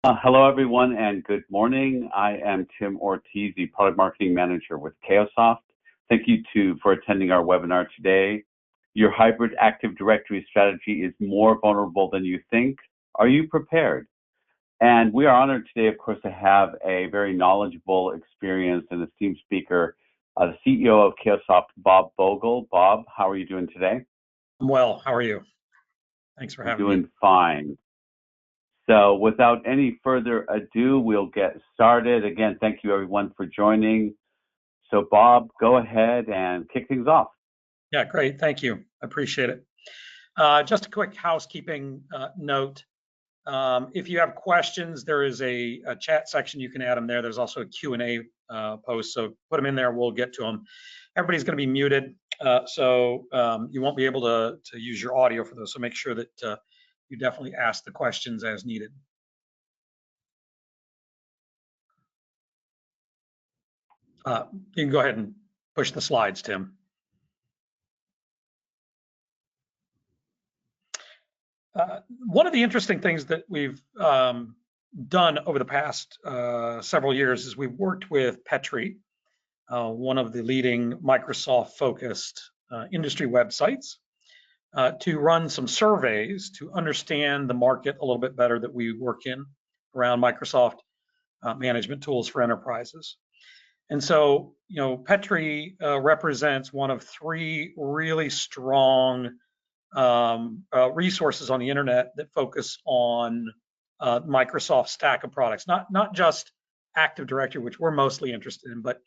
Hello, everyone, and good morning. I am Tim Ortiz, the Product Marketing Manager with Cayosoft. Thank you for attending our webinar today. Your hybrid Active Directory strategy is more vulnerable than you think. Are you prepared? And we are honored today, of course, to have a very knowledgeable, experienced, and esteemed speaker, the CEO of Cayosoft, Bob Bogle. Bob, how are you doing today? I'm well. How are you? Thanks for having me. Doing fine. So without any further ado, we'll get started. Again, thank you everyone for joining. So Bob, go ahead and kick things off. Yeah, great. Thank you. I appreciate it. Just a quick housekeeping note. If you have questions, there is a chat section. You can add them there. There's also a Q&A post, so put them in there. We'll get to them. Everybody's going to be muted, so you won't be able to use your audio for those. So make sure that you definitely ask the questions as needed. You can go ahead and push the slides, Tim. One of the interesting things that we've done over the past several years is we've worked with Petri, one of the leading Microsoft-focused industry websites, to run some surveys to understand the market a little bit better that we work in around Microsoft management tools for enterprises. And so, Petri represents one of three really strong resources on the internet that focus on Microsoft stack of products, not just Active Directory, which we're mostly interested in, but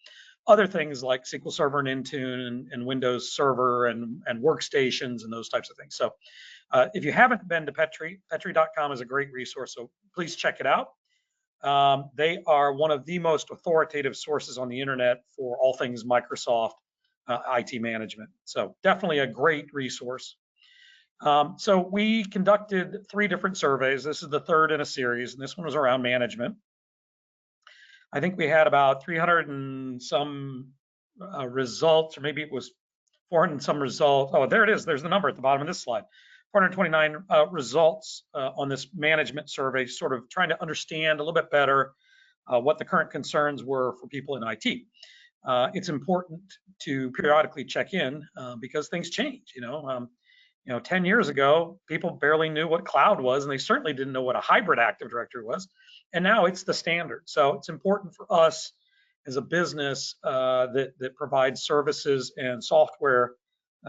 other things like SQL Server and Intune and Windows Server and workstations and those types of things. So if you haven't been to Petri, petri.com is a great resource, so please check it out. They are one of the most authoritative sources on the internet for all things Microsoft IT management. So definitely a great resource. So we conducted 3 different surveys. This is the third in a series, and this one was around management. I think we had about 300 and some results, or maybe it was 400 and some results. Oh, there it is. There's the number at the bottom of this slide. 429 results on this management survey, sort of trying to understand a little bit better what the current concerns were for people in IT. It's important to periodically check in because things change. 10 years ago, people barely knew what cloud was, and they certainly didn't know what a hybrid Active Directory was. And now it's the standard. So it's important for us as a business that provides services and software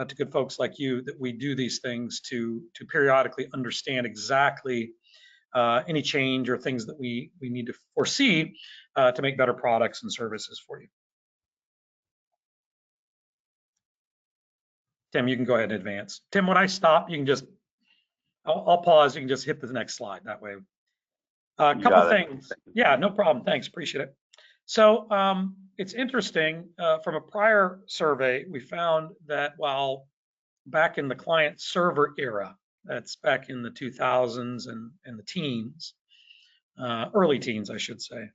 to good folks like you that we do these things to periodically understand exactly any change or things that we need to foresee to make better products and services for you. Tim, you can go ahead and advance. Tim, when I stop, you can just, I'll pause. You can just hit the next slide that way. A couple of things. Yeah, no problem. Thanks. Appreciate it. So it's interesting. From a prior survey, we found that while back in the client server era, that's back in the 2000s and the teens, early teens, I should say,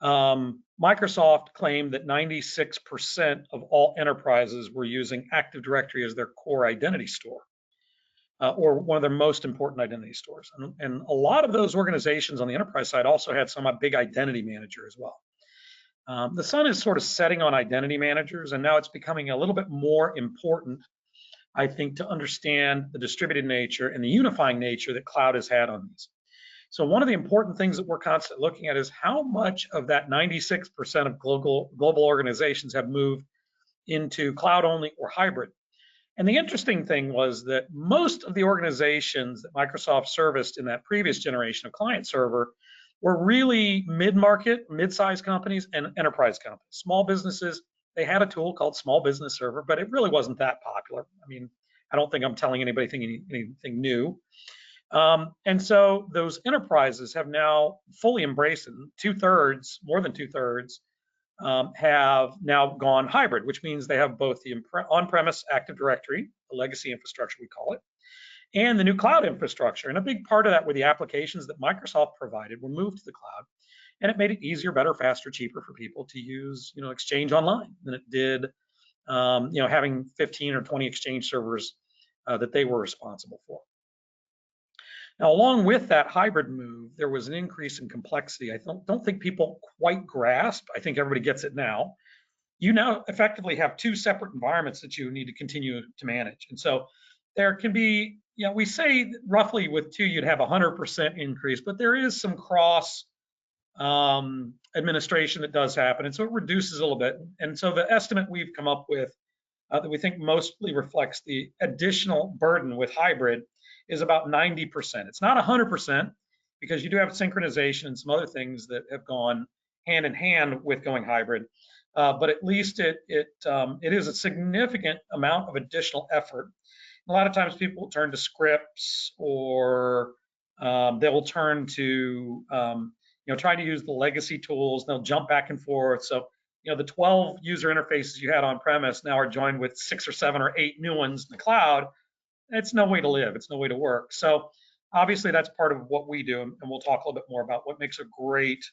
Microsoft claimed that 96% of all enterprises were using Active Directory as their core identity store, or one of their most important identity stores. And a lot of those organizations on the enterprise side also had some big identity manager as well. The sun is sort of setting on identity managers, and now it's becoming a little bit more important, I think, to understand the distributed nature and the unifying nature that cloud has had on these. So one of the important things that we're constantly looking at is how much of that 96% of global organizations have moved into cloud only or hybrid. And the interesting thing was that most of the organizations that Microsoft serviced in that previous generation of client server were really mid-market, mid-sized companies and enterprise companies. Small businesses, they had a tool called Small Business Server, but it really wasn't that popular. I mean, I don't think I'm telling anybody anything new. And so those enterprises have now fully embraced it. More than two thirds, have now gone hybrid, which means they have both the on-premise Active Directory, the legacy infrastructure we call it, and the new cloud infrastructure. And a big part of that were the applications that Microsoft provided were moved to the cloud, and it made it easier, better, faster, cheaper for people to use, Exchange Online than it did, having 15 or 20 Exchange servers that they were responsible for. Now, along with that hybrid move, there was an increase in complexity. I don't think people quite grasp. I think everybody gets it now. You now effectively have two separate environments that you need to continue to manage. And so there can be, we say roughly with two, you'd have 100% increase, but there is some cross administration that does happen. And so it reduces a little bit. And so the estimate we've come up with that we think mostly reflects the additional burden with hybrid is about 90%. It's not 100% because you do have synchronization and some other things that have gone hand in hand with going hybrid. But at least it is a significant amount of additional effort. A lot of times people turn to scripts or they will turn to try to use the legacy tools. They'll jump back and forth. So the 12 user interfaces you had on premise now are joined with 6 or 7 or 8 new ones in the cloud. It's no way to live. It's no way to work. So obviously that's part of what we do, and we'll talk a little bit more about what makes a great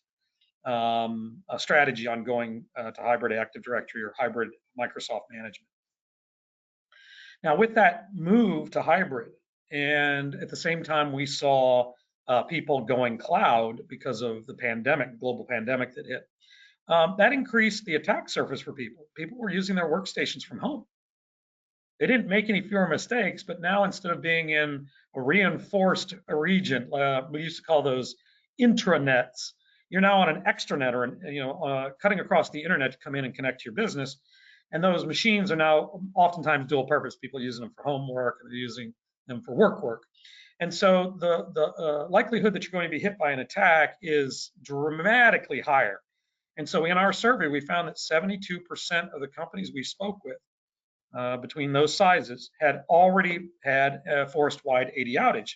a strategy on going to hybrid Active Directory or hybrid Microsoft management. Now, with that move to hybrid, and at the same time we saw people going cloud because of the pandemic, global pandemic that hit, that increased the attack surface for people. People were using their workstations from home. They didn't make any fewer mistakes, but now instead of being in a reinforced region, we used to call those intranets, you're now on an extranet or cutting across the internet to come in and connect to your business. And those machines are now oftentimes dual purpose. People are using them for homework and they're using them for work. And so the likelihood that you're going to be hit by an attack is dramatically higher. And so in our survey, we found that 72% of the companies we spoke with between those sizes had already had a forest-wide AD outage.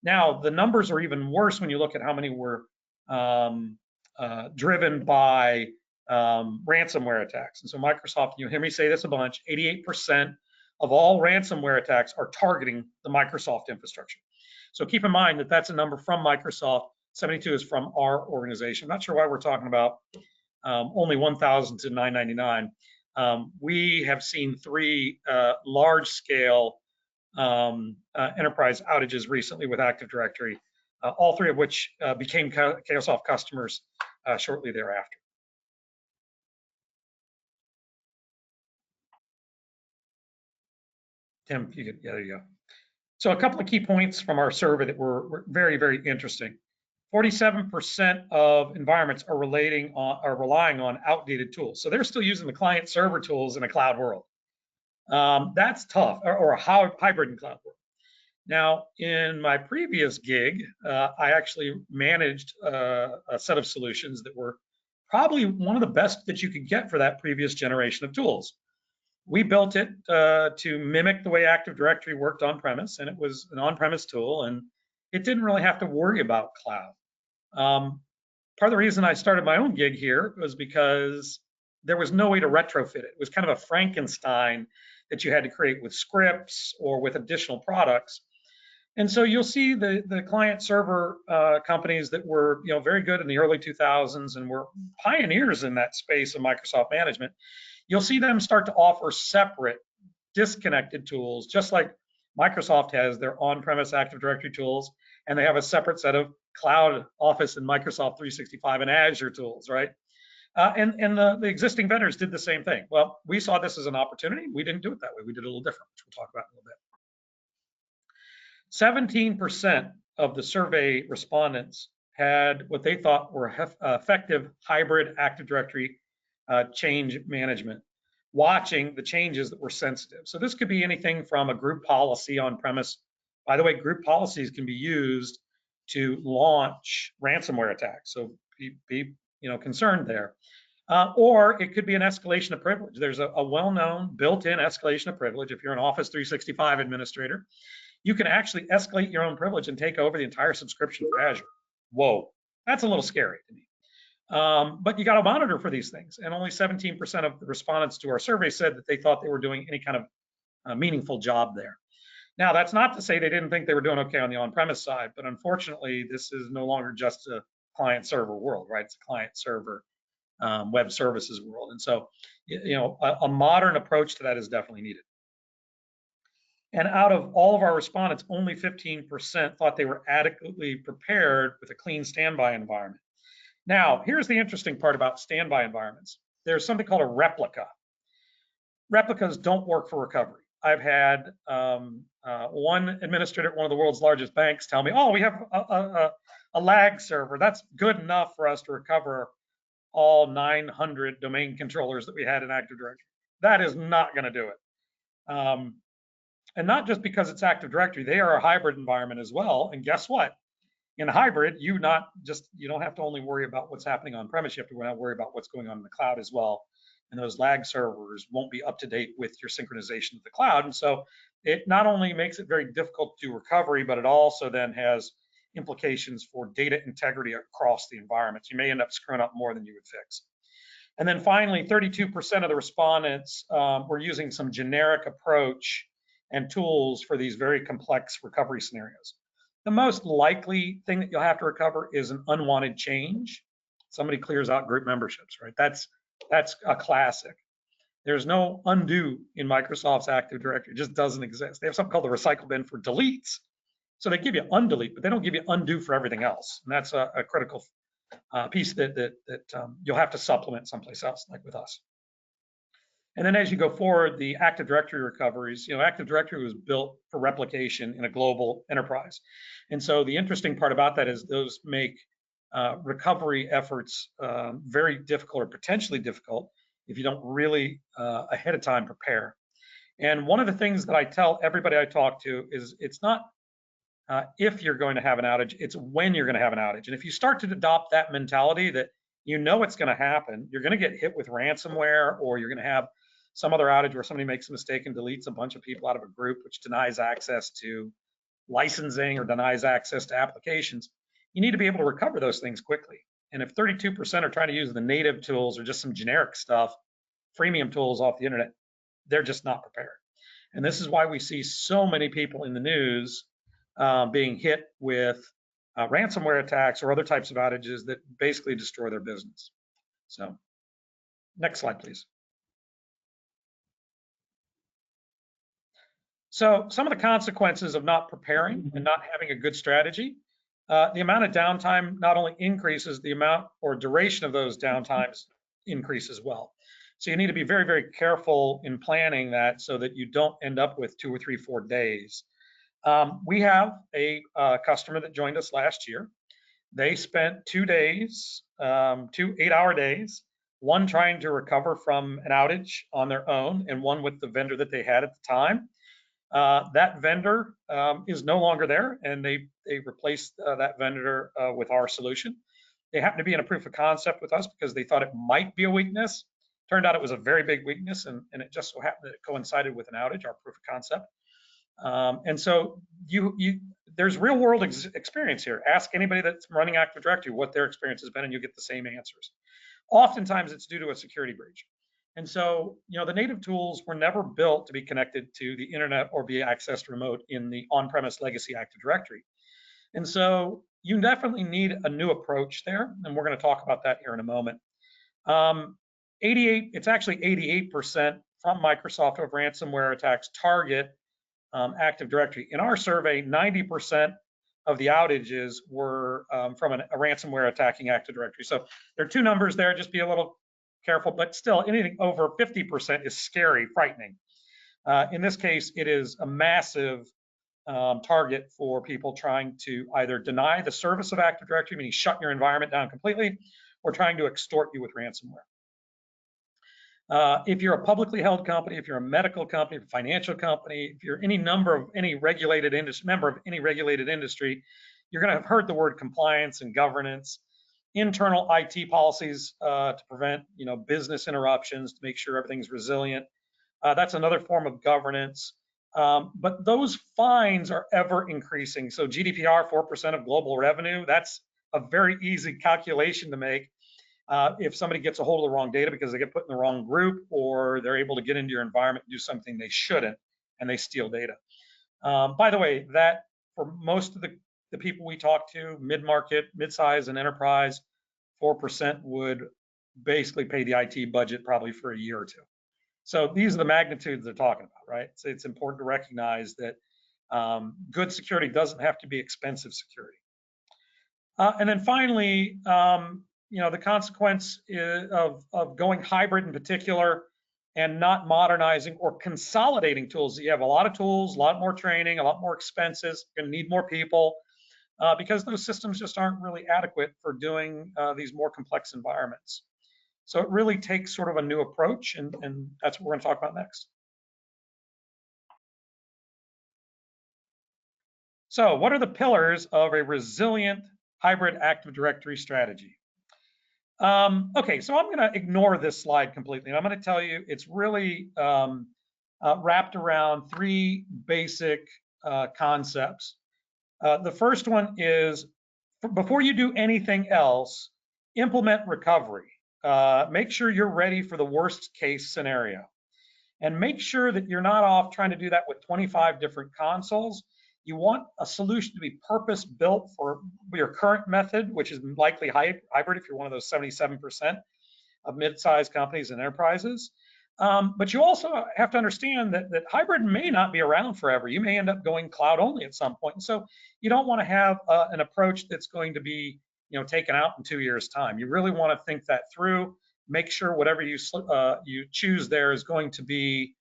Now, the numbers are even worse when you look at how many were driven by ransomware attacks. And so Microsoft, you hear me say this a bunch, 88% of all ransomware attacks are targeting the Microsoft infrastructure. So keep in mind that that's a number from Microsoft. 72 is from our organization. I'm not sure why we're talking about only 1,000 to 999. We have seen 3 large-scale enterprise outages recently with Active Directory, all 3 of which became Cayosoft customers shortly thereafter. Tim, you could, yeah, there you go. So a couple of key points from our survey that were very, very interesting. 47% of environments are relying on outdated tools. So they're still using the client server tools in a cloud world. That's tough, or a hybrid and cloud world. Now, in my previous gig, I actually managed a set of solutions that were probably one of the best that you could get for that previous generation of tools. We built it to mimic the way Active Directory worked on premise, and it was an on-premise tool, and it didn't really have to worry about cloud. Part of the reason I started my own gig here was because there was no way to retrofit it. It was kind of a Frankenstein that you had to create with scripts or with additional products. And so you'll see the client server companies that were very good in the early 2000s and were pioneers in that space of Microsoft management. You'll see them start to offer separate disconnected tools, just like Microsoft has their on-premise Active Directory tools, and they have a separate set of cloud Office and Microsoft 365 and Azure tools, right? And the existing vendors did the same thing. Well, we saw this as an opportunity. We didn't do it that way. We did it a little different, which we'll talk about in a little bit. 17% of the survey respondents had what they thought were effective hybrid Active Directory change management, watching the changes that were sensitive. So this could be anything from a group policy on premise. By the way, group policies can be used to launch ransomware attacks. So be concerned there. Or it could be an escalation of privilege. There's a well-known built-in escalation of privilege. If you're an Office 365 administrator, you can actually escalate your own privilege and take over the entire subscription for Azure. Whoa, that's a little scary to me. But you got to monitor for these things. And only 17% of the respondents to our survey said that they thought they were doing any kind of meaningful job there. Now, that's not to say they didn't think they were doing okay on the on-premise side, but unfortunately, this is no longer just a client-server world, right? It's a client-server web services world. And so, a modern approach to that is definitely needed. And out of all of our respondents, only 15% thought they were adequately prepared with a clean standby environment. Now, here's the interesting part about standby environments. There's something called a replica. Replicas don't work for recovery. I've had one administrator at one of the world's largest banks tell me, oh, we have a lag server. That's good enough for us to recover all 900 domain controllers that we had in Active Directory. That is not going to do it. And not just because it's Active Directory, they are a hybrid environment as well. And guess what? In hybrid, you don't have to only worry about what's happening on premise. You have to worry about what's going on in the cloud as well. And those lag servers won't be up to date with your synchronization of the cloud. And so it not only makes it very difficult to do recovery, but it also then has implications for data integrity across the environment. You may end up screwing up more than you would fix. And then finally, 32% of the respondents were using some generic approach and tools for these very complex recovery scenarios. The most likely thing that you'll have to recover is an unwanted change. Somebody clears out group memberships, right? That's a classic. There's no undo in Microsoft's Active Directory. It just doesn't exist. They have something called the recycle bin for deletes. So they give you undelete, but they don't give you undo for everything else. And that's a critical piece that you'll have to supplement someplace else, like with us. And then as you go forward, the Active Directory recoveries, Active Directory was built for replication in a global enterprise. And so the interesting part about that is those make recovery efforts very difficult or potentially difficult if you don't really ahead of time prepare. And one of the things that I tell everybody I talk to is it's not if you're going to have an outage, it's when you're going to have an outage. And if you start to adopt that mentality that it's going to happen, you're going to get hit with ransomware, or you're going to have some other outage where somebody makes a mistake and deletes a bunch of people out of a group, which denies access to licensing or denies access to applications. You need to be able to recover those things quickly. And if 32% are trying to use the native tools or just some generic stuff, freemium tools off the internet, they're just not prepared. And this is why we see so many people in the news being hit with ransomware attacks or other types of outages that basically destroy their business. So next slide, please. So some of the consequences of not preparing and not having a good strategy, the amount of downtime not only increases, the amount or duration of those downtimes increase as well. So you need to be very, very careful in planning that so that you don't end up with 2 or 3, 4 days. We have a customer that joined us last year. They spent 2 days, 2 8-hour days, one trying to recover from an outage on their own and one with the vendor that they had at the time. That vendor is no longer there, and they replaced that vendor with our solution. They happened to be in a proof of concept with us because they thought it might be a weakness. Turned out it was a very big weakness, and it just so happened that it coincided with an outage, our proof of concept. And so there's real world experience here. Ask anybody that's running Active Directory what their experience has been, and you get the same answers. Oftentimes it's due to a security breach. And so, the native tools were never built to be connected to the internet or be accessed remote in the on-premise legacy Active Directory. And so you definitely need a new approach there, and we're going to talk about that here in a moment. It's actually 88% from Microsoft of ransomware attacks target Active Directory. In our survey, 90% of the outages were from a ransomware attacking Active Directory. So there are two numbers there, just be a little careful, but still anything over 50% is scary, frightening. In this case, it is a massive target for people trying to either deny the service of Active Directory, meaning shut your environment down completely, or trying to extort you with ransomware. If you're a publicly held company, if you're a medical company, a financial company, if you're any member of any regulated industry, you're going to have heard the word compliance and governance, internal IT policies to prevent, business interruptions, to make sure everything's resilient. That's another form of governance. But those fines are ever increasing. So GDPR, 4% of global revenue, that's a very easy calculation to make. If somebody gets a hold of the wrong data because they get put in the wrong group, or they're able to get into your environment and do something they shouldn't, and they steal data. By the way, that for most of the people we talk to, mid-market, mid-size, and enterprise, 4% would basically pay the IT budget probably for a year or two. So these are the magnitudes they're talking about, right? So it's important to recognize that good security doesn't have to be expensive security. And then finally, the consequence of going hybrid in particular and not modernizing or consolidating tools. You have a lot of tools, a lot more training, a lot more expenses, you're going to need more people because those systems just aren't really adequate for doing these more complex environments. So it really takes sort of a new approach, and that's what we're going to talk about next. So what are the pillars of a resilient hybrid Active Directory strategy? Okay, so I'm going to ignore this slide completely. And I'm going to tell you it's really wrapped around three basic concepts. The first one is, before you do anything else, implement recovery. Make sure you're ready for the worst case scenario. And make sure that you're not off trying to do that with 25 different consoles. You want a solution to be purpose built for your current method, which is likely hybrid if you're one of those 77% of mid-sized companies and enterprises. But you also have to understand that hybrid may not be around forever. You may end up going cloud only at some point. And so you don't want to have an approach that's going to be taken out in 2 years' time. You really want to think that through. Make sure whatever you choose there is going to be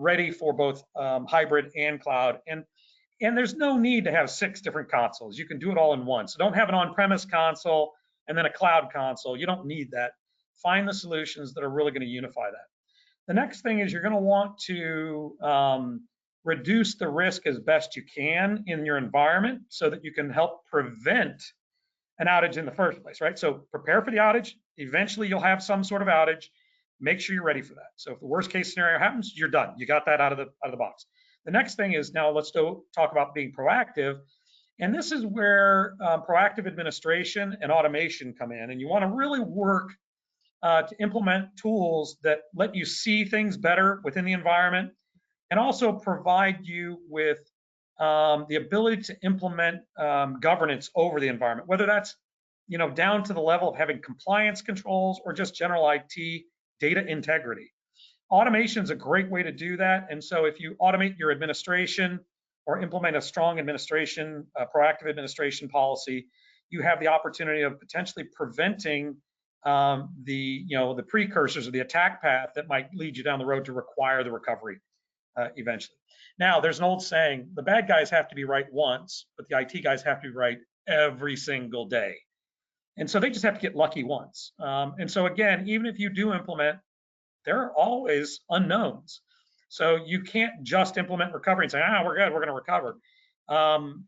ready for both hybrid and cloud. And there's no need to have 6 different consoles. You can do it all in one. So don't have an on-premise console and then a cloud console. You don't need that. Find the solutions that are really going to unify that. The next thing is you're going to want to reduce the risk as best you can in your environment so that you can help prevent an outage in the first place, right? So prepare for the outage. Eventually you'll have some sort of outage. Make sure you're ready for that. So if the worst case scenario happens, you're done. You got that out of the box. The next thing is, now let's talk about being proactive. And this is where proactive administration and automation come in. And you want to really work to implement tools that let you see things better within the environment and also provide you with the ability to implement governance over the environment, whether that's down to the level of having compliance controls or just general IT data integrity. Automation is a great way to do that. And so if you automate your administration or implement a strong administration, proactive administration policy, you have the opportunity of potentially preventing the precursors of the attack path that might lead you down the road to require the recovery eventually. Now, there's an old saying, the bad guys have to be right once, but the IT guys have to be right every single day. And so they just have to get lucky once. And so again, even if you do implement, there are always unknowns. So you can't just implement recovery and say, we're good, we're going to recover.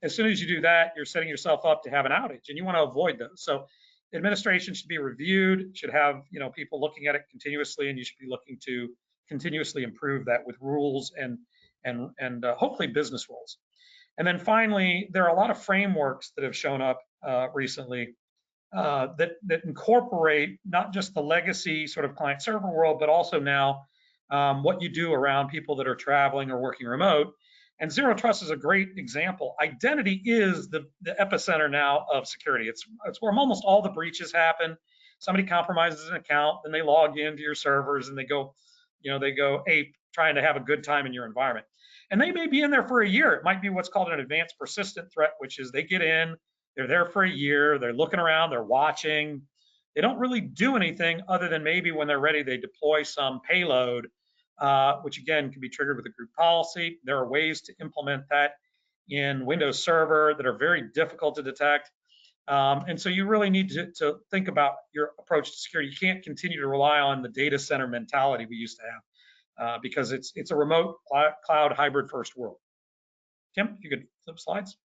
As soon as you do that, you're setting yourself up to have an outage, and you want to avoid those. So administration should be reviewed, should have people looking at it continuously, and you should be looking to continuously improve that with rules and hopefully business rules. And then finally, there are a lot of frameworks that have shown up recently that incorporate not just the legacy sort of client server world, but also now what you do around people that are traveling or working remote. And Zero Trust is a great example. Identity is the epicenter now of security. It's where almost all the breaches happen. Somebody compromises an account, then they log into your servers and they go ape trying to have a good time in your environment. And they may be in there for a year. It might be what's called an advanced persistent threat, which is they get in, they're there for a year, they're looking around, they're watching. They don't really do anything other than maybe when they're ready, they deploy some payload, which again can be triggered with a group policy. There are ways to implement that in Windows Server that are very difficult to detect. And so you really need to think about your approach to security. You can't continue to rely on the data center mentality we used to have because it's a remote cloud hybrid first world. Tim, if you could flip slides.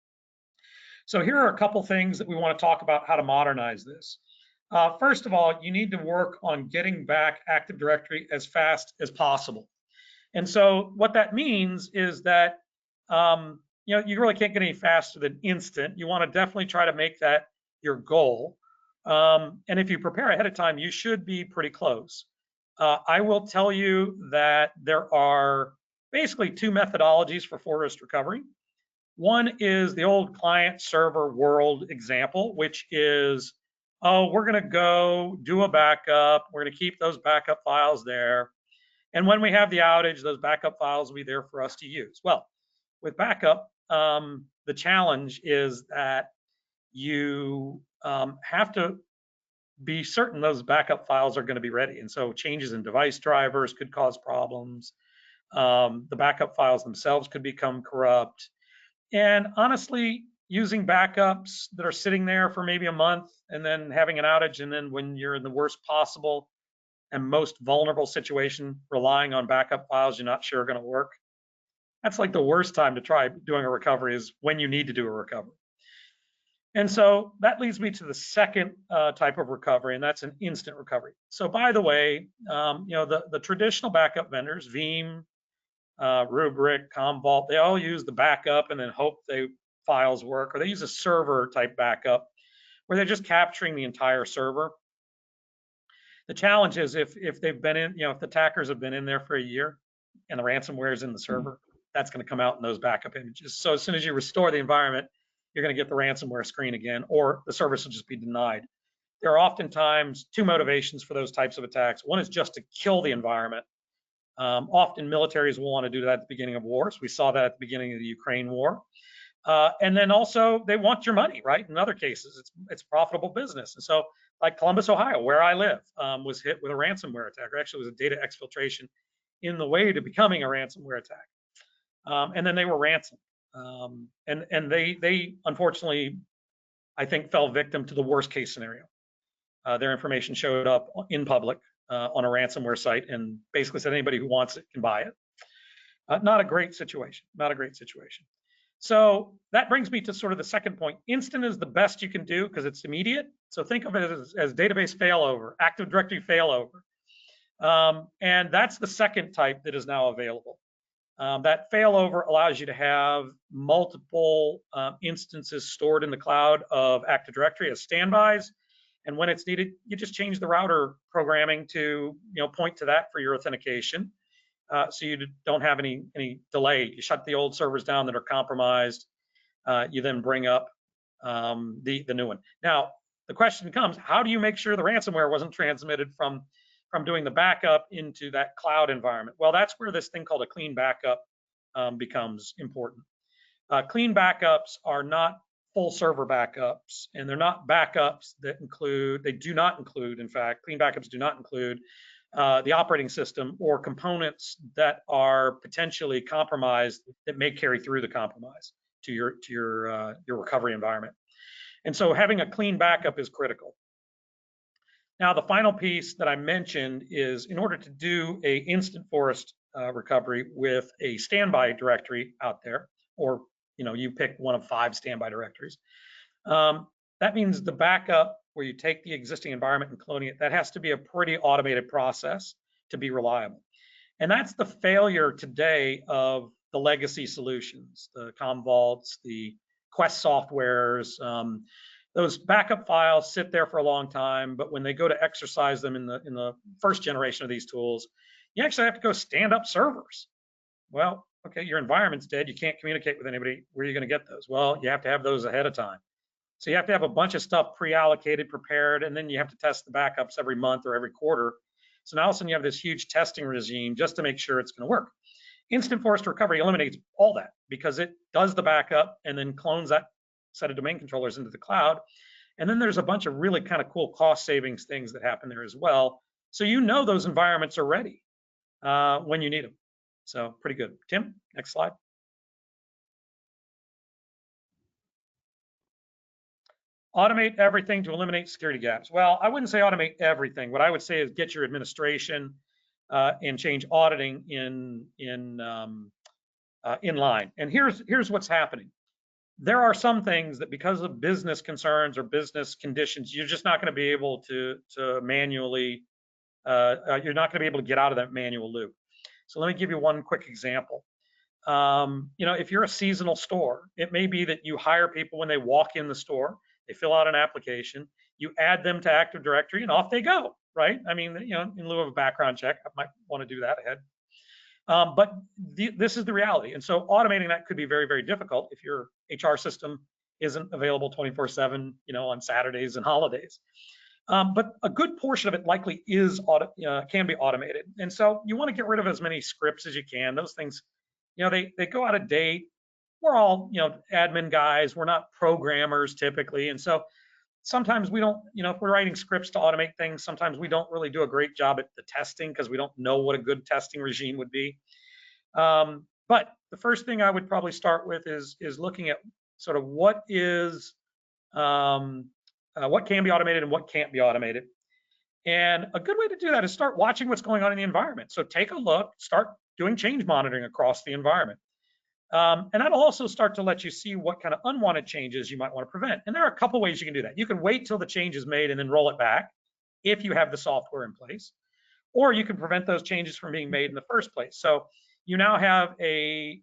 So here are a couple things that we want to talk about how to modernize this. First of all, you need to work on getting back Active Directory as fast as possible. And so what that means is that you really can't get any faster than instant. You want to definitely try to make that your goal. And if you prepare ahead of time, you should be pretty close. I will tell you that there are basically 2 methodologies for forest recovery. One is the old client server world example, which is, we're going to go do a backup. We're going to keep those backup files there. And when we have the outage, those backup files will be there for us to use. Well, with backup, the challenge is that you have to be certain those backup files are going to be ready. And so changes in device drivers could cause problems. The backup files themselves could become corrupt. And honestly, using backups that are sitting there for maybe a month and then having an outage, and then when you're in the worst possible and most vulnerable situation, relying on backup files you're not sure are going to work, that's like the worst time to try doing a recovery, is when you need to do a recovery. And so that leads me to the second type of recovery, and that's an instant recovery. So by the way, the traditional backup vendors, Veeam, Rubrik, Commvault, they all use the backup and then hope the files work, or they use a server type backup where they're just capturing the entire server. The challenge is if they've been in, if the attackers have been in there for a year and the ransomware is in the server, that's going to come out in those backup images. So as soon as you restore the environment, you're going to get the ransomware screen again, or the service will just be denied. There are oftentimes two motivations for those types of attacks. One is just to kill the environment. Often militaries will want to do that at the beginning of wars. We saw that at the beginning of the Ukraine war. And then also they want your money, right? In other cases, it's profitable business. And so like Columbus, Ohio, where I live, was hit with a ransomware attack, or actually it was a data exfiltration in the way to becoming a ransomware attack. And then they were ransomed. And they unfortunately, I think, fell victim to the worst case scenario. Their information showed up in public on a ransomware site and basically said anybody who wants it can buy it. Not a great situation, not a great situation. So that brings me to sort of the second point. Instant is the best you can do because it's immediate. So think of it as database failover, Active Directory failover. And that's the second type that is now available. That failover allows you to have multiple instances stored in the cloud of Active Directory as standbys. And when it's needed, you just change the router programming to point to that for your authentication. So you don't have any delay. You shut the old servers down that are compromised. You then bring up the new one. Now, the question becomes, how do you make sure the ransomware wasn't transmitted from doing the backup into that cloud environment? Well, that's where this thing called a clean backup becomes important. Clean backups are not full server backups, and they're not backups that do not include, in fact, clean backups do not include the operating system or components that are potentially compromised that may carry through the compromise to your recovery environment. And so having a clean backup is critical. Now, the final piece that I mentioned is in order to do a instant forest recovery with a standby directory out there, or you pick one of 5 standby directories, that means the backup where you take the existing environment and cloning it, that has to be a pretty automated process to be reliable. And that's the failure today of the legacy solutions, the Commvaults, the Quest softwares. Those backup files sit there for a long time, but when they go to exercise them in the first generation of these tools, you actually have to go stand up servers. Well, okay, your environment's dead. You can't communicate with anybody. Where are you going to get those? Well, you have to have those ahead of time. So you have to have a bunch of stuff pre-allocated, prepared, and then you have to test the backups every month or every quarter. So now all of a sudden you have this huge testing regime just to make sure it's going to work. Instant forest recovery eliminates all that because it does the backup and then clones that set of domain controllers into the cloud. And then there's a bunch of really kind of cool cost savings things that happen there as well. So those environments are ready when you need them. So pretty good. Tim, next slide. Automate everything to eliminate security gaps. Well, I wouldn't say automate everything. What I would say is get your administration and change auditing in line. And here's what's happening. There are some things that because of business concerns or business conditions, you're just not going to be able to manually, you're not going to be able to get out of that manual loop. So let me give you one quick example. If you're a seasonal store, it may be that you hire people when they walk in the store, they fill out an application, you add them to Active Directory, and off they go, right? I mean, in lieu of a background check, I might want to do that ahead. But this is the reality. And so automating that could be very, very difficult if your HR system isn't available 24/7, on Saturdays and holidays. But a good portion of it likely is can be automated. And so you want to get rid of as many scripts as you can. Those things, they go out of date. We're all, admin guys. We're not programmers typically. And so sometimes we don't, if we're writing scripts to automate things, sometimes we don't really do a great job at the testing because we don't know what a good testing regime would be. But the first thing I would probably start with is looking at sort of what can be automated and what can't be automated. And a good way to do that is start watching what's going on in the environment. So take a look, start doing change monitoring across the environment. And that'll also start to let you see what kind of unwanted changes you might want to prevent. And there are a couple ways you can do that. You can wait till the change is made and then roll it back if you have the software in place, or you can prevent those changes from being made in the first place. So you now have a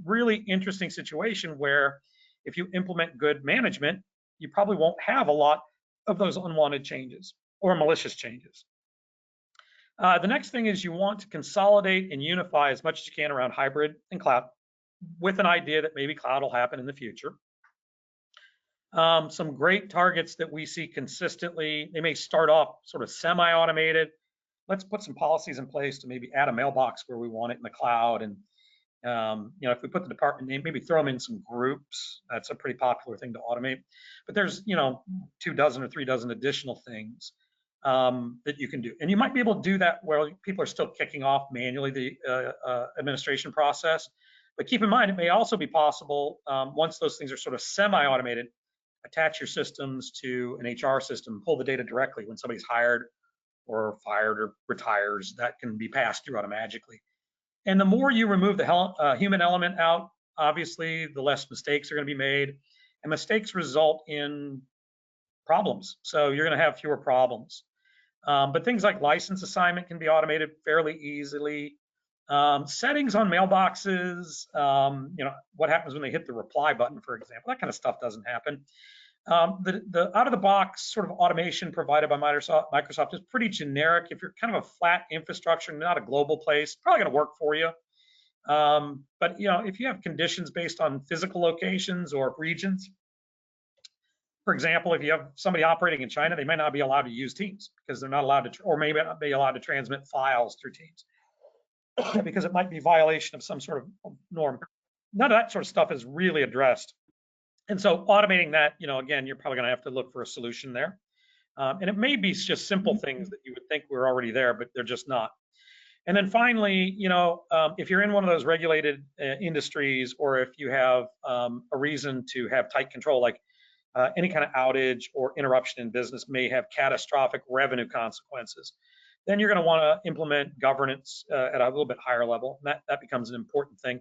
really interesting situation where if you implement good management, you probably won't have a lot of those unwanted changes or malicious changes. The next thing is you want to consolidate and unify as much as you can around hybrid and cloud, with an idea that maybe cloud will happen in the future. Some great targets that we see consistently, they may start off sort of semi-automated. Let's put some policies in place to maybe add a mailbox where we want it in the cloud. And if we put the department name, maybe throw them in some groups. That's a pretty popular thing to automate. But there's, 2 dozen or 3 dozen additional things that you can do. And you might be able to do that while people are still kicking off manually the administration process. But keep in mind, it may also be possible once those things are sort of semi-automated, attach your systems to an HR system, pull the data directly when somebody's hired or fired or retires. That can be passed through automatically. And the more you remove the human element out, obviously, the less mistakes are going to be made. And mistakes result in problems. So you're going to have fewer problems. But things like license assignment can be automated fairly easily. Settings on mailboxes, what happens when they hit the reply button, for example, that kind of stuff doesn't happen. The out-of-the-box sort of automation provided by Microsoft is pretty generic. If you're kind of a flat infrastructure, not a global place, probably going to work for you. But if you have conditions based on physical locations or regions, for example, if you have somebody operating in China, they might not be allowed to use Teams because they're not allowed to, or maybe not be allowed to transmit files through Teams because it might be violation of some sort of norm. None of that sort of stuff is really addressed. And so automating that, again, you're probably going to have to look for a solution there. And it may be just simple things that you would think were already there, but they're just not. And then finally, if you're in one of those regulated industries, or if you have a reason to have tight control, like any kind of outage or interruption in business may have catastrophic revenue consequences, then you're going to want to implement governance at a little bit higher level. And that becomes an important thing.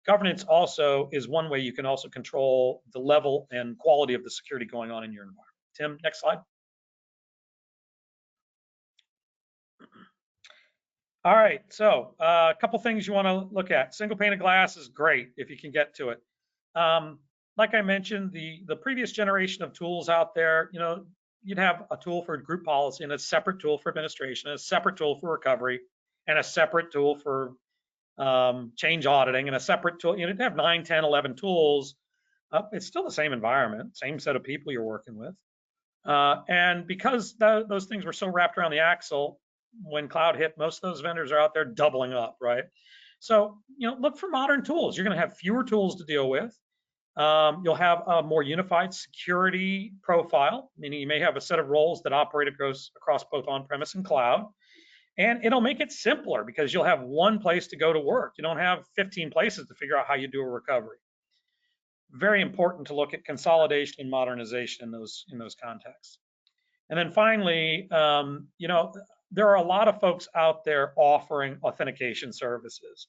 Governance also is one way you can also control the level and quality of the security going on in your environment. Tim, next slide. All right, so a couple things you want to look at. Single pane of glass is great if you can get to it. Like I mentioned, the previous generation of tools out there, you'd have a tool for group policy and a separate tool for administration, a separate tool for recovery, and a separate tool for change auditing, and a separate tool. You'd have 9, 10, 11 tools. It's still the same environment, same set of people you're working with. And because those things were so wrapped around the axle, when cloud hit, most of those vendors are out there doubling up, right? So, look for modern tools. You're going to have fewer tools to deal with. You'll have a more unified security profile, meaning you may have a set of roles that operate across both on-premise and cloud. And it'll make it simpler because you'll have one place to go to work. You don't have 15 places to figure out how you do a recovery. Very important to look at consolidation and modernization in those contexts. And then finally, there are a lot of folks out there offering authentication services.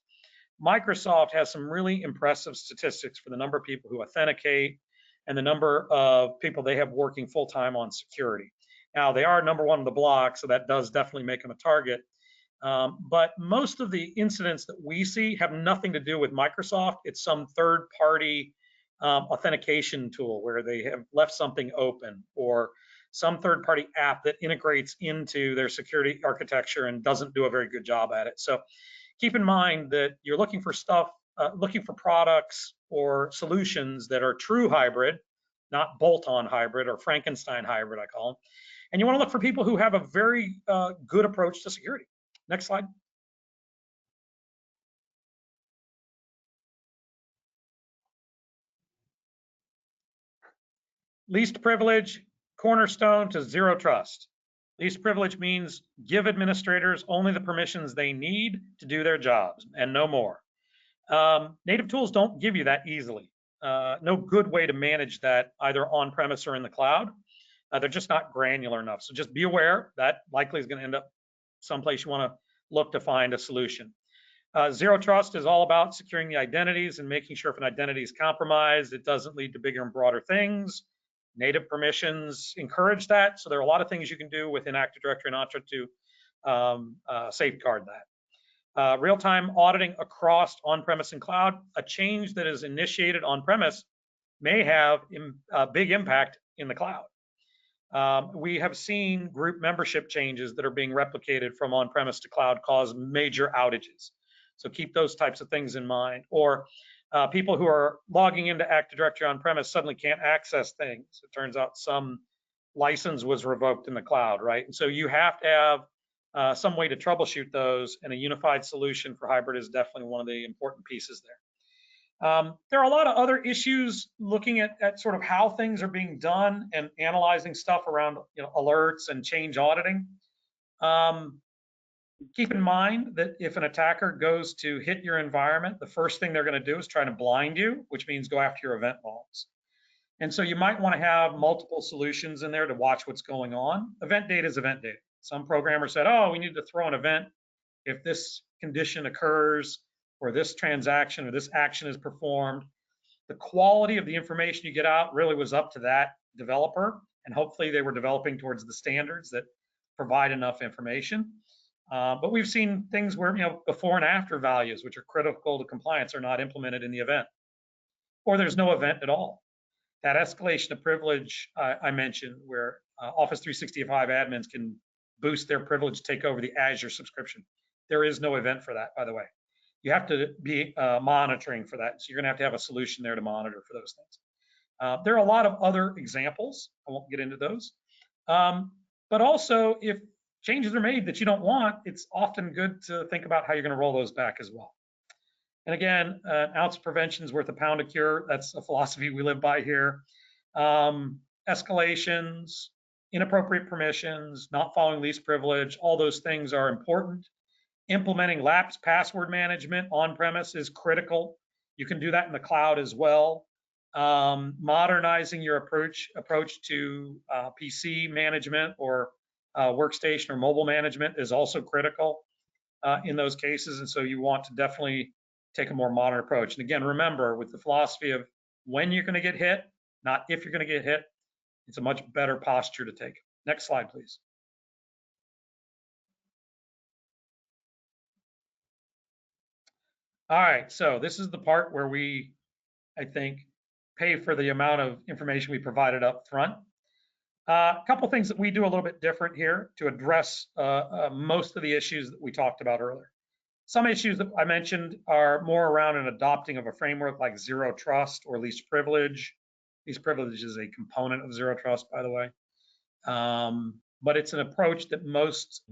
Microsoft has some really impressive statistics for the number of people who authenticate and the number of people they have working full-time on security. Now, they are number one on the block, so that does definitely make them a target. But most of the incidents that we see have nothing to do with Microsoft. It's some third-party authentication tool where they have left something open, or some third-party app that integrates into their security architecture and doesn't do a very good job at it. So keep in mind that you're looking for looking for products or solutions that are true hybrid, not bolt-on hybrid or Frankenstein hybrid, I call them. And you want to look for people who have a very good approach to security. Next slide. Least privilege, cornerstone to zero trust. Least privilege means give administrators only the permissions they need to do their jobs and no more. Native tools don't give you that easily. No good way to manage that either on-premise or in the cloud. They're just not granular enough. So just be aware that likely is going to end up someplace you want to look to find a solution. Zero trust is all about securing the identities and making sure if an identity is compromised, it doesn't lead to bigger and broader things. Native permissions encourage that. So there are a lot of things you can do within Active Directory and Entra to safeguard that. Real-time auditing across on-premise and cloud, a change that is initiated on-premise may have a big impact in the cloud. We have seen group membership changes that are being replicated from on-premise to cloud cause major outages. So keep those types of things in mind. Or people who are logging into Active Directory on-premise suddenly can't access things. It turns out some license was revoked in the cloud, right? And so you have to have some way to troubleshoot those, and a unified solution for hybrid is definitely one of the important pieces there. There are a lot of other issues looking at sort of how things are being done and analyzing stuff around alerts and change auditing. Keep in mind that if an attacker goes to hit your environment, the first thing they're going to do is try to blind you, which means go after your event logs. And so you might want to have multiple solutions in there to watch what's going on. Event data is event data. Some programmer said, oh, we need to throw an event if this condition occurs or this transaction or this action is performed. The quality of the information you get out really was up to that developer, and hopefully they were developing towards the standards that provide enough information. But we've seen things where before and after values, which are critical to compliance, are not implemented in the event, or there's no event at all. That escalation of privilege I mentioned, where Office 365 admins can boost their privilege, take over the Azure subscription. There is no event for that, by the way. You have to be monitoring for that. So you're going to have a solution there to monitor for those things. There are a lot of other examples. I won't get into those. But also, if changes are made that you don't want, it's often good to think about how you're going to roll those back as well. And again, an ounce of prevention is worth a pound of cure. That's a philosophy we live by here. Escalations, inappropriate permissions, not following least privilege, all those things are important. Implementing lapsed password management on-premise is critical. You can do that in the cloud as well. Modernizing your approach to PC management or workstation or mobile management is also critical in those cases. And so you want to definitely take a more modern approach. And again, remember, with the philosophy of when you're going to get hit, not if you're going to get hit, it's a much better posture to take. Next slide, please. All right, so this is the part where we, I think, pay for the amount of information we provided up front. A couple things that we do a little bit different here to address most of the issues that we talked about earlier. Some issues that I mentioned are more around an adopting of a framework like zero trust or least privilege. Least privilege is a component of zero trust, by the way. But it's an approach that most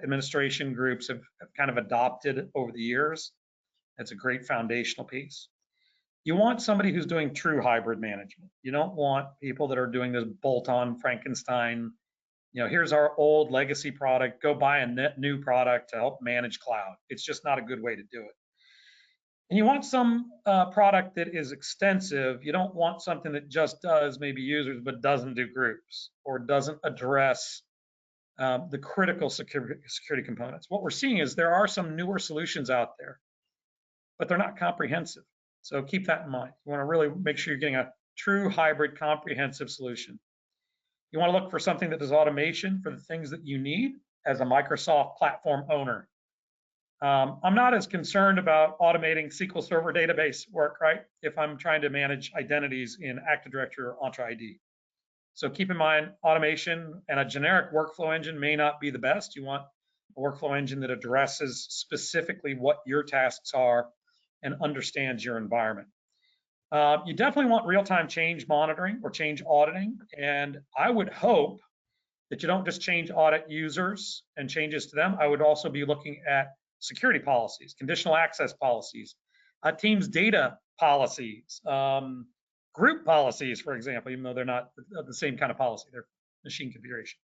administration groups have kind of adopted over the years. It's a great foundational piece. You want somebody who's doing true hybrid management. You don't want people that are doing this bolt-on Frankenstein, here's our old legacy product, go buy a net new product to help manage cloud. It's just not a good way to do it. And you want some product that is extensive. You don't want something that just does maybe users but doesn't do groups or doesn't address the critical security components. What we're seeing is there are some newer solutions out there, but they're not comprehensive. So keep that in mind. You want to really make sure you're getting a true hybrid comprehensive solution. You want to look for something that does automation for the things that you need as a Microsoft platform owner. I'm not as concerned about automating SQL Server database work, right? If I'm trying to manage identities in Active Directory or Entra ID. So keep in mind, automation and a generic workflow engine may not be the best. You want a workflow engine that addresses specifically what your tasks are and understands your environment. You definitely want real-time change monitoring or change auditing. And I would hope that you don't just change audit users and changes to them. I would also be looking at security policies, conditional access policies, teams data policies, group policies, for example, even though they're not the same kind of policy, they're machine configuration.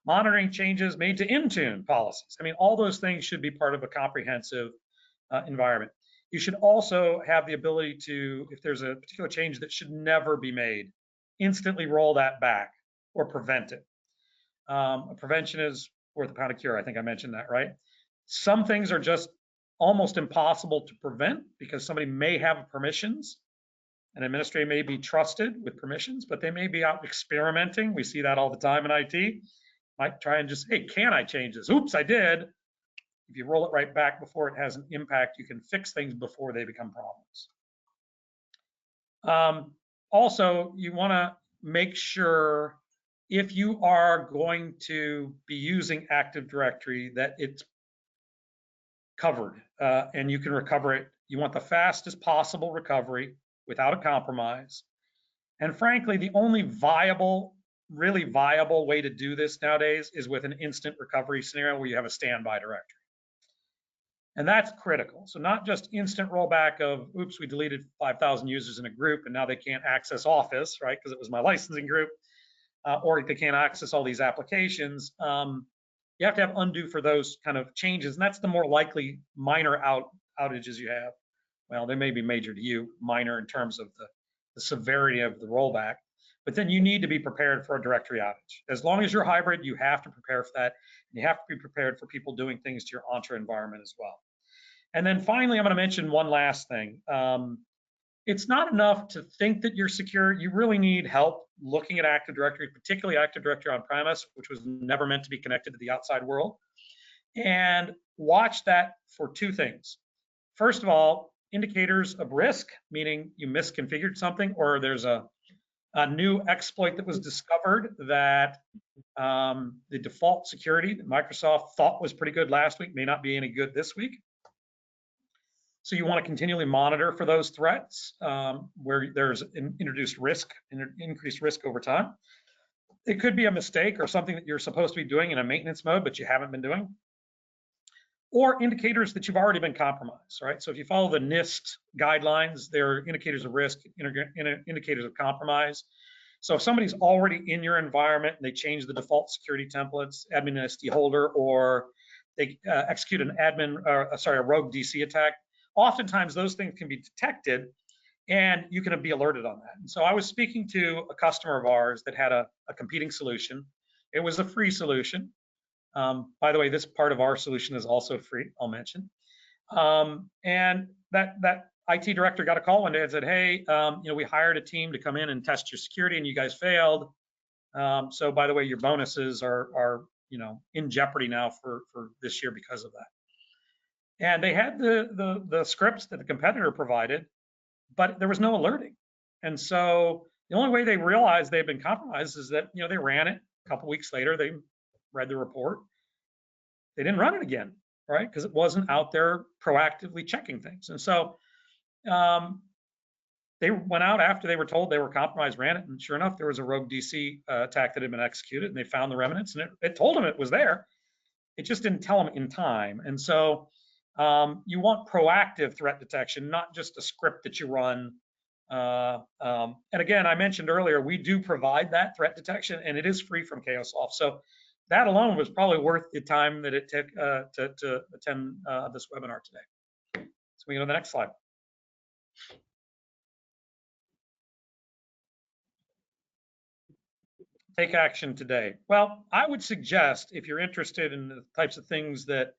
Monitoring changes made to Intune policies. I mean, all those things should be part of a comprehensive environment. You should also have the ability to, if there's a particular change that should never be made, instantly roll that back or prevent it. Prevention is worth a pound of cure. I think I mentioned that, right? Some things are just almost impossible to prevent because somebody may have permissions. An administrator may be trusted with permissions, but they may be out experimenting. We see that all the time in IT. Might try and just, hey, can I change this? Oops, I did. If you roll it right back before it has an impact, you can fix things before they become problems. Also, you want to make sure if you are going to be using Active Directory that it's covered and you can recover it. You want the fastest possible recovery without a compromise. And frankly, the only viable, really viable way to do this nowadays is with an instant recovery scenario where you have a standby directory. And that's critical. So not just instant rollback of, oops, we deleted 5,000 users in a group and now they can't access Office, right? Because it was my licensing group, or they can't access all these applications. You have to have undo for those kind of changes. And that's the more likely minor outages you have. Well, they may be major to you, minor in terms of the severity of the rollback. But then you need to be prepared for a directory outage. As long as you're hybrid, you have to prepare for that. And you have to be prepared for people doing things to your Entra environment as well. And then finally, I'm going to mention one last thing. It's not enough to think that you're secure. You really need help looking at Active Directory, particularly Active Directory on-premise, which was never meant to be connected to the outside world. And watch that for two things. First of all, indicators of risk, meaning you misconfigured something or there's a new exploit that was discovered that the default security that Microsoft thought was pretty good last week may not be any good this week. So you want to continually monitor for those threats where there's increased risk over time. It could be a mistake or something that you're supposed to be doing in a maintenance mode, but you haven't been doing. Or indicators that you've already been compromised, right? So if you follow the NIST guidelines, there are indicators of risk, indicators of compromise. So if somebody's already in your environment and they change the default security templates, admin SD holder, or they execute a rogue DC attack, oftentimes those things can be detected and you can be alerted on that. And so I was speaking to a customer of ours that had a competing solution. It was a free solution. By the way, this part of our solution is also free, I'll mention. And that IT director got a call one day and said, hey, we hired a team to come in and test your security and you guys failed. So by the way, your bonuses are in jeopardy now for this year because of that. And they had the scripts that the competitor provided, but there was no alerting. And so the only way they realized they'd been compromised is that, they ran it. A couple weeks later, they read the report. They didn't run it again, right? Because it wasn't out there proactively checking things. And so they went out after they were told they were compromised, ran it, and sure enough, there was a rogue DC attack that had been executed, and they found the remnants, and it told them it was there. It just didn't tell them in time. And so you want proactive threat detection, not just a script that you run. And again, I mentioned earlier, we do provide that threat detection, and it is free from Cayosoft. So that alone was probably worth the time that it took to attend this webinar today. So we go to the next slide. Take action today. Well, I would suggest if you're interested in the types of things that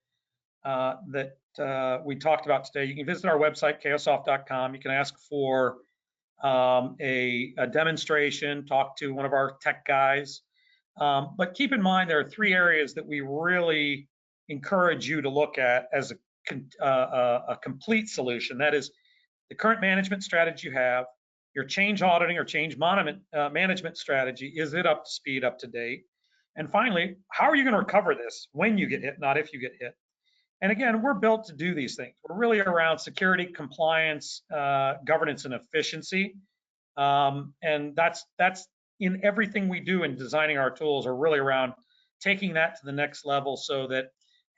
we talked about today, you can visit our website, cayosoft.com. You can ask for a demonstration, talk to one of our tech guys. But keep in mind, there are three areas that we really encourage you to look at as a complete solution. That is the current management strategy you have, your change auditing or change management strategy. Is it up to speed, up to date? And finally, how are you going to recover this when you get hit, not if you get hit? And again, we're built to do these things. We're really around security, compliance, governance, and efficiency. And that's in everything we do in designing our tools are really around taking that to the next level so that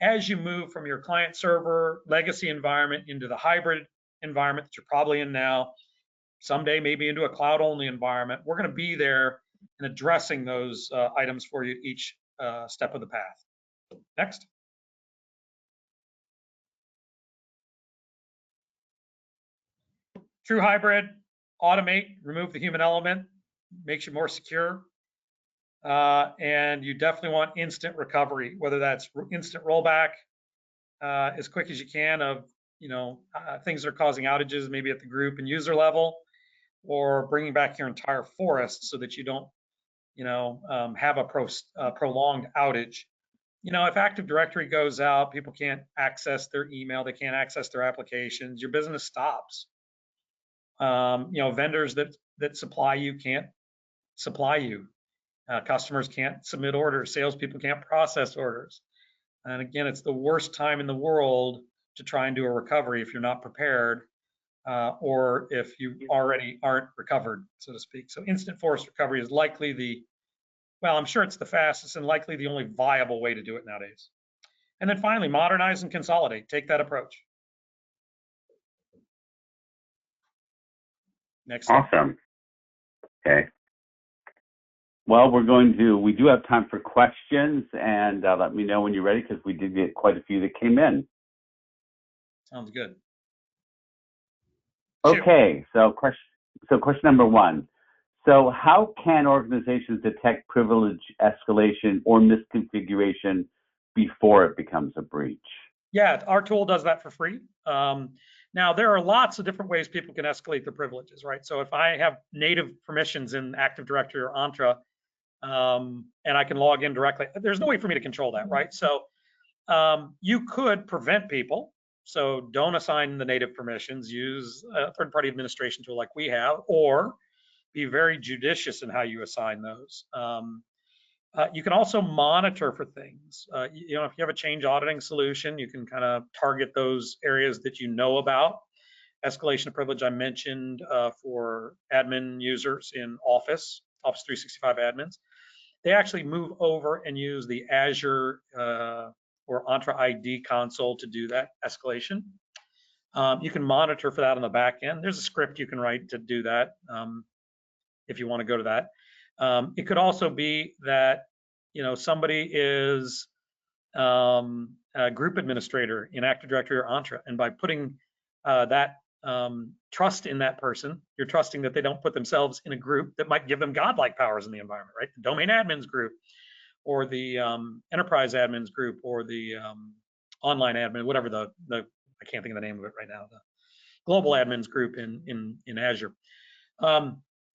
as you move from your client server legacy environment into the hybrid environment that you're probably in now, someday maybe into a cloud only environment, we're going to be there and addressing those items for you each step of the path. Next. True hybrid, automate, remove the human element, makes you more secure. And you definitely want instant recovery, whether that's instant rollback as quick as you can of things that are causing outages, maybe at the group and user level, or bringing back your entire forest so that you don't have a prolonged outage. If Active Directory goes out, people can't access their email, they can't access their applications, your business stops. Vendors that supply you can't supply you. Customers can't submit orders. Salespeople can't process orders. And again, it's the worst time in the world to try and do a recovery if you're not prepared or if you already aren't recovered, so to speak. So instant forest recovery is likely I'm sure it's the fastest and likely the only viable way to do it nowadays. And then finally, modernize and consolidate. Take that approach. Next. Awesome. Okay. Well, we do have time for questions, and let me know when you're ready because we did get quite a few that came in. Sounds good. Okay, so question number one. So how can organizations detect privilege escalation or misconfiguration before it becomes a breach? Yeah, our tool does that for free. Now, there are lots of different ways people can escalate their privileges, right? So if I have native permissions in Active Directory or Entra, and I can log in directly, there's no way for me to control that, right? So you could prevent people. So don't assign the native permissions, use a third-party administration tool like we have, or be very judicious in how you assign those. You can also monitor for things. If you have a change auditing solution, you can kind of target those areas that you know about. Escalation of privilege I mentioned for admin users in Office 365 admins. They actually move over and use the Azure or Entra ID console to do that escalation. You can monitor for that on the back end. There's a script you can write to do that if you want to go to that. It could also be that somebody is a group administrator in Active Directory or Entra, and by putting that trust in that person, you're trusting that they don't put themselves in a group that might give them godlike powers in the environment, right? The domain admins group, or the enterprise admins group, or the online admin, whatever I can't think of the name of it right now, the global admins group in Azure.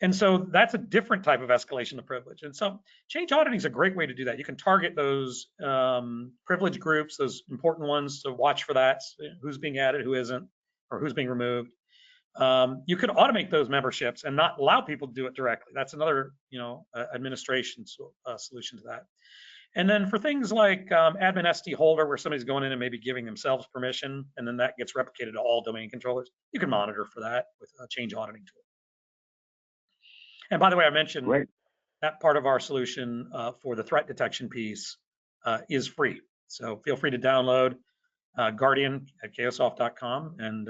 And so that's a different type of escalation of privilege. And so change auditing is a great way to do that. You can target those privilege groups, those important ones, so watch for that, who's being added, who isn't, or who's being removed. You could automate those memberships and not allow people to do it directly. That's another, administration solution to that. And then for things like admin SD holder, where somebody's going in and maybe giving themselves permission, and then that gets replicated to all domain controllers, you can monitor for that with a change auditing tool. And by the way, I mentioned that part of our solution for the threat detection piece is free. So feel free to download Guardian at Cayosoft.com and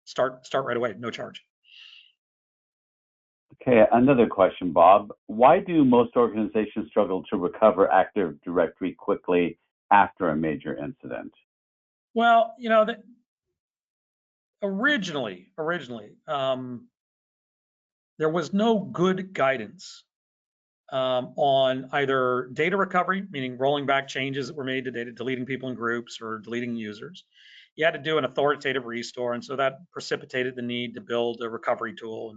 start right away, no charge. Okay, another question, Bob. Why do most organizations struggle to recover Active Directory quickly after a major incident? Well, originally, there was no good guidance on either data recovery, meaning rolling back changes that were made to data, deleting people in groups or deleting users. You had to do an authoritative restore, and so that precipitated the need to build a recovery tool.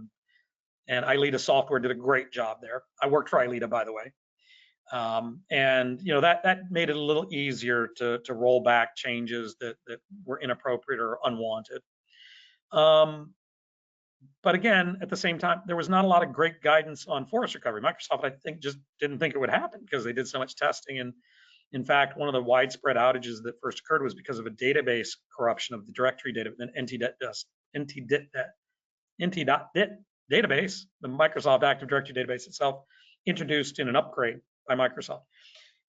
And Ileta Software did a great job there. I worked for Ileta, by the way. And that made it a little easier to roll back changes that were inappropriate or unwanted. But again, at the same time, there was not a lot of great guidance on forest recovery. Microsoft, I think, just didn't think it would happen because they did so much testing. And in fact, one of the widespread outages that first occurred was because of a database corruption of the directory data, an NT.dit database, the Microsoft Active Directory database itself, introduced in an upgrade by Microsoft.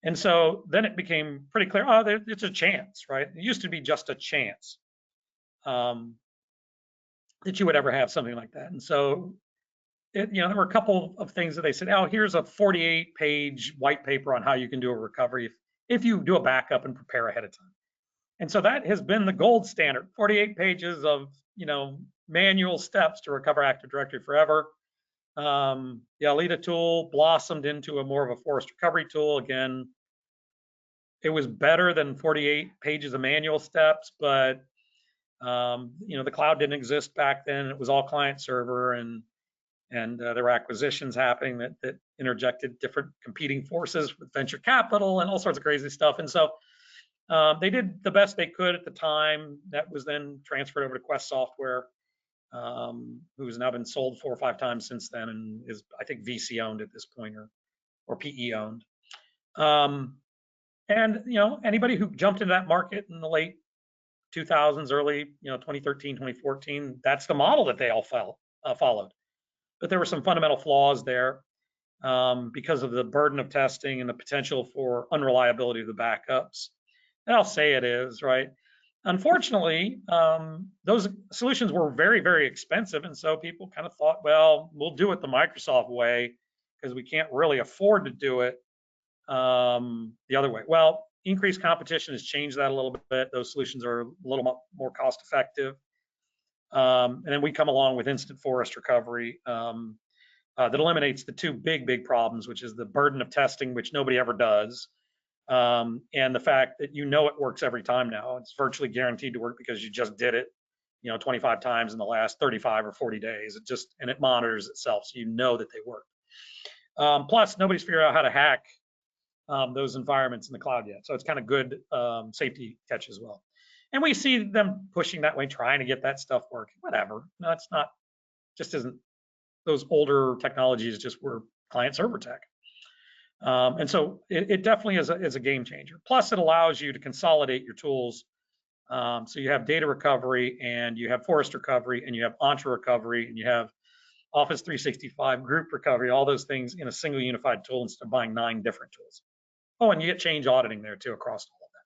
And so then it became pretty clear, oh, it's a chance, right? It used to be just a chance that you would ever have something like that. And so, there were a couple of things that they said, oh, here's a 48-page white paper on how you can do a recovery if you do a backup and prepare ahead of time. And so that has been the gold standard, 48 pages of, manual steps to recover Active Directory forever. The Alita tool blossomed into a more of a forced recovery tool. Again, it was better than 48 pages of manual steps, but the cloud didn't exist back then. It was all client server, and there were acquisitions happening that interjected different competing forces with venture capital and all sorts of crazy stuff. And so they did the best they could at the time. That was then transferred over to Quest Software, who's now been sold 4 or 5 times since then, and is, I think, VC owned at this point, or PE owned. And anybody who jumped into that market in the late 2000s, early 2013, 2014, that's the model that they all followed. But there were some fundamental flaws there because of the burden of testing and the potential for unreliability of the backups. And I'll say it is, right? Unfortunately, those solutions were very, very expensive. And so people kind of thought, well, we'll do it the Microsoft way because we can't really afford to do it the other way. Well, increased competition has changed that a little bit. Those solutions are a little more cost effective. And then we come along with instant forest recovery that eliminates the 2 big problems, which is the burden of testing, which nobody ever does, and the fact that it works every time now. It's virtually guaranteed to work because you just did it 25 times in the last 35 or 40 days. It monitors itself, so that they work. Plus, nobody's figured out how to hack those environments in the cloud yet. So it's kind of good safety catch as well. And we see them pushing that way, trying to get that stuff working. Whatever. No, it's not. Just isn't. Those older technologies just were client server tech. And so it definitely is a game changer. Plus, it allows you to consolidate your tools. So you have data recovery, and you have forest recovery, and you have Entra recovery, and you have Office 365 group recovery, all those things in a single unified tool instead of buying 9 different tools. Oh, and you get change auditing there too across all of that.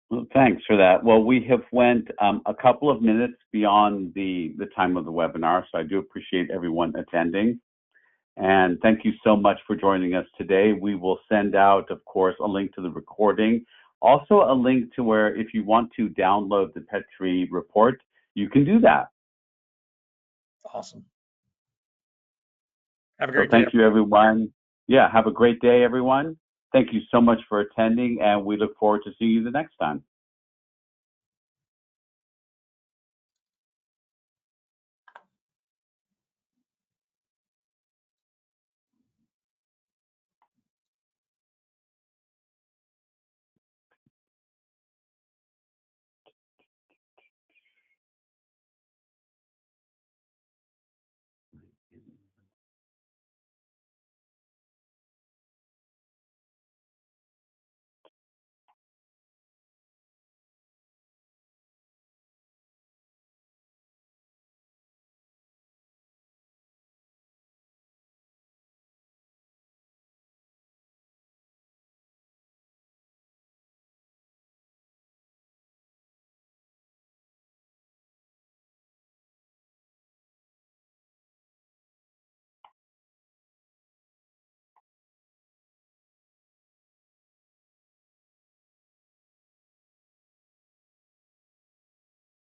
Well, thanks for that. Well, we have went a couple of minutes beyond the time of the webinar, so I do appreciate everyone attending. And thank you so much for joining us today. We will send out, of course, a link to the recording. Also a link to where if you want to download the Petri report, you can do that. Awesome. Have a great day. Thank you, everyone. Yeah, have a great day, everyone. Thank you so much for attending, and we look forward to seeing you the next time.